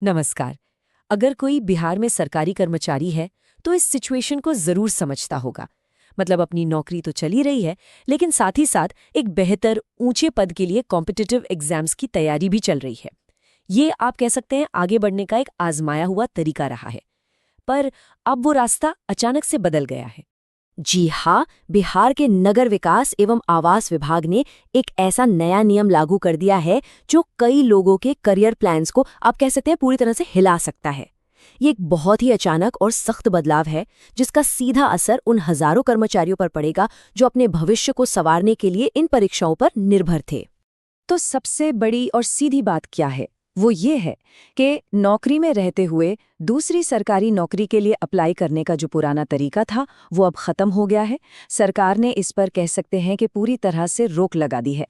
नमस्कार। अगर कोई बिहार में सरकारी कर्मचारी है तो इस सिचुएशन को जरूर समझता होगा। मतलब अपनी नौकरी तो चली रही है, लेकिन साथ ही साथ एक बेहतर ऊंचे पद के लिए कॉम्पिटिटिव एग्जाम्स की तैयारी भी चल रही है। ये आप कह सकते हैं आगे बढ़ने का एक आजमाया हुआ तरीका रहा है। पर अब वो रास्ता अचानक से बदल गया है। जी हाँ, बिहार के नगर विकास एवं आवास विभाग ने एक ऐसा नया नियम लागू कर दिया है जो कई लोगों के करियर प्लान्स को आप कह सकते हैं पूरी तरह से हिला सकता है। ये एक बहुत ही अचानक और सख्त बदलाव है जिसका सीधा असर उन हजारों कर्मचारियों पर पड़ेगा जो अपने भविष्य को संवारने के लिए इन परीक्षाओं पर निर्भर थे। तो सबसे बड़ी और सीधी बात क्या है? वो ये है कि नौकरी में रहते हुए दूसरी सरकारी नौकरी के लिए अप्लाई करने का जो पुराना तरीका था वो अब खत्म हो गया है। सरकार ने इस पर कह सकते हैं कि पूरी तरह से रोक लगा दी है।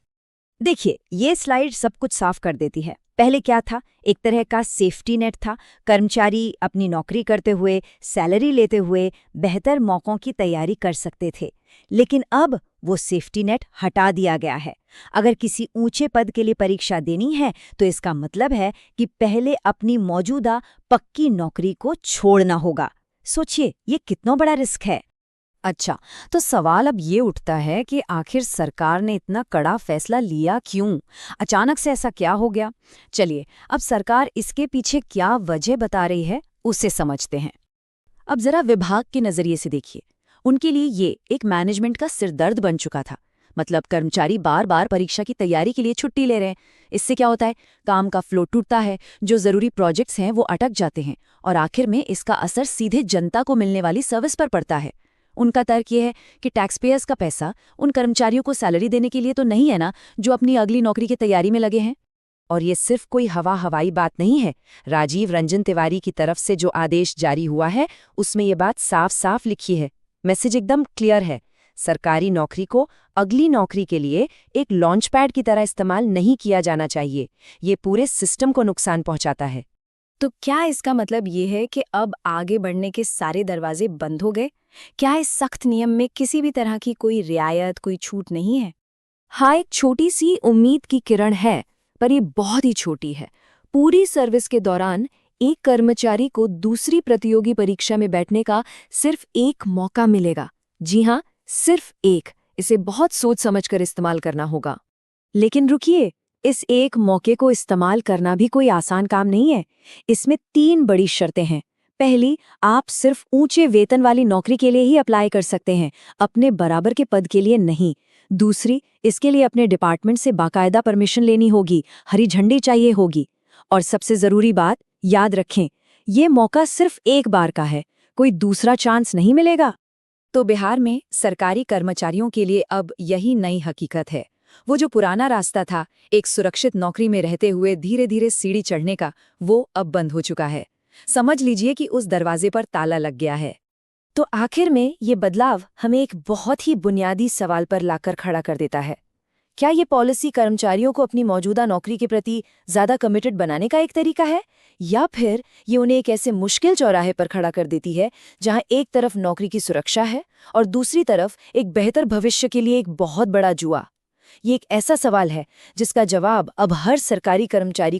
देखिए, ये स्लाइड सब कुछ साफ कर देती है। पहले क्या था? एक तरह का सेफ्टी नेट था। कर्मचारी अपनी नौकरी करते हुए, सैलरी लेते हुए बेहतर मौकों की तैयारी कर सकते थे। लेकिन अब वो सेफ्टी नेट हटा दिया गया है। अगर किसी ऊंचे पद के लिए परीक्षा देनी है तो इसका मतलब है कि पहले अपनी मौजूदा पक्की नौकरी को छोड़ना होगा। सोचिए, ये कितना बड़ा रिस्क है। अच्छा, तो सवाल अब ये उठता है कि आखिर सरकार ने इतना कड़ा फैसला लिया क्यों? अचानक से ऐसा क्या हो गया? चलिए, अब सरकार इसके पीछे क्या वजह बता रही है, उसे समझते हैं। अब जरा विभाग के नजरिए से देखिए। उनके लिए ये एक मैनेजमेंट का सिरदर्द बन चुका था। मतलब कर्मचारी बार बार परीक्षा की तैयारी के लिए छुट्टी ले रहे हैं। इससे क्या होता है? काम का फ्लो टूटता है, जो जरूरी प्रोजेक्ट्स हैं वो अटक जाते हैं, और आखिर में इसका असर सीधे जनता को मिलने वाली सर्विस पर पड़ता है। उनका तर्क ये है कि टैक्स पेयर्स का पैसा उन कर्मचारियों को सैलरी देने के लिए तो नहीं है ना, जो अपनी अगली नौकरी की तैयारी में लगे हैं। और ये सिर्फ कोई हवाई बात नहीं है। राजीव रंजन तिवारी की तरफ से जो आदेश जारी हुआ है उसमें ये बात साफ साफ लिखी है। मैसेज एकदम क्लियर है। सरकारी नौकरी को अगली नौकरी के लिए एक लॉन्च पैड की तरह इस्तेमाल नहीं किया जाना चाहिए। ये पूरे सिस्टम को नुकसान पहुंचाता है। तो क्या इसका मतलब ये है कि अब आगे बढ़ने के सारे दरवाजे बंद हो गए? क्या इस सख्त नियम में किसी भी तरह की कोई रियायत, कोई छूट नहीं है? हाँ, एक छोटी सी उम्मीद की किरण है, पर ये बहुत ही छोटी है। पूरी सर्विस के दौरान एक कर्मचारी को दूसरी प्रतियोगी परीक्षा में बैठने का सिर्फ एक मौका मिलेगा। जी हाँ, सिर्फ एक। इसे बहुत सोच समझकर इस्तेमाल करना होगा। लेकिन रुकिए, इस एक मौके को इस्तेमाल करना भी कोई आसान काम नहीं है। इसमें 3 बड़ी शर्तें हैं। पहली, आप सिर्फ ऊंचे वेतन वाली नौकरी के लिए ही अप्लाई कर सकते हैं, अपने बराबर के पद के लिए नहीं। दूसरी, इसके लिए अपने डिपार्टमेंट से बाकायदा परमिशन लेनी होगी, हरी झंडी चाहिए होगी। और सबसे जरूरी बात, याद रखें, ये मौका सिर्फ एक बार का है, कोई दूसरा चांस नहीं मिलेगा। तो बिहार में सरकारी कर्मचारियों के लिए अब यही नई हकीकत है। वो जो पुराना रास्ता था, एक सुरक्षित नौकरी में रहते हुए धीरे धीरे सीढ़ी चढ़ने का, वो अब बंद हो चुका है। समझ लीजिए कि उस दरवाजे पर ताला लग गया है। तो आखिर में ये बदलाव हमें एक बहुत ही बुनियादी सवाल पर लाकर खड़ा कर देता है। क्या ये पॉलिसी कर्मचारियों को अपनी मौजूदा नौकरी के प्रति ज्यादा कमिटेड बनाने का एक तरीका है, या फिर ये उन्हें एक ऐसे मुश्किल चौराहे पर खड़ा कर देती है जहां एक तरफ नौकरी की सुरक्षा है और दूसरी तरफ एक बेहतर भविष्य के लिए एक बहुत बड़ा जुआ? ये एक ऐसा सवाल है जिसका जवाब अब हर सरकारी कर्मचारी